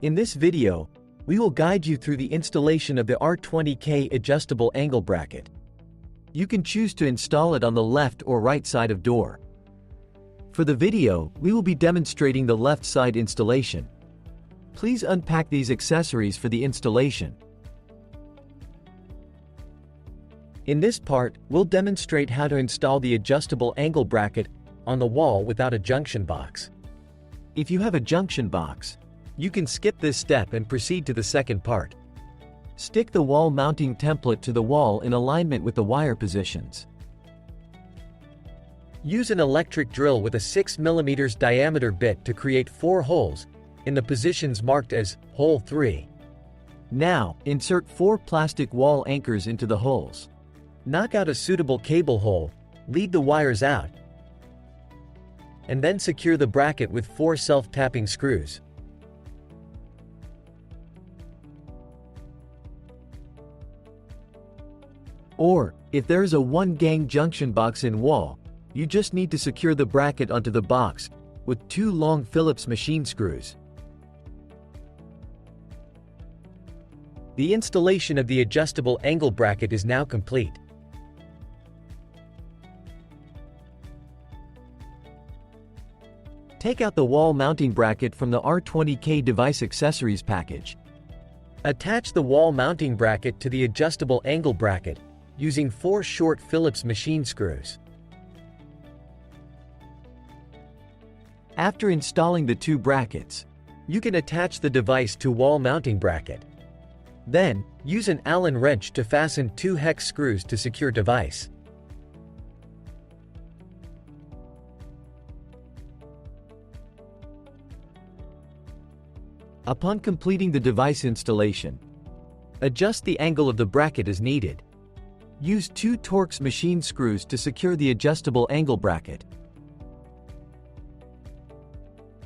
In this video, we will guide you through the installation of the R20K adjustable angle bracket. You can choose to install it on the left or right side of door. For the video, we will be demonstrating the left side installation. Please unpack these accessories for the installation. In this part, we'll demonstrate how to install the adjustable angle bracket on the wall without a junction box. If you have a junction box, you can skip this step and proceed to the second part. Stick the wall mounting template to the wall in alignment with the wire positions. Use an electric drill with a 6 mm diameter bit to create 4 holes in the positions marked as hole 3. Now, insert 4 plastic wall anchors into the holes. Knock out a suitable cable hole, lead the wires out, and then secure the bracket with 4 self-tapping screws. Or, if there is a 1-gang junction box in wall, you just need to secure the bracket onto the box with 2 long Phillips machine screws. The installation of the adjustable angle bracket is now complete. Take out the wall mounting bracket from the R20K device accessories package. Attach the wall mounting bracket to the adjustable angle bracket using 4 short Phillips machine screws. After installing the 2 brackets, you can attach the device to wall mounting bracket. Then, use an Allen wrench to fasten 2 hex screws to secure device. Upon completing the device installation, adjust the angle of the bracket as needed. Use 2 Torx machine screws to secure the adjustable angle bracket.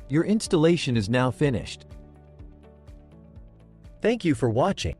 Your installation is now finished. Thank you for watching.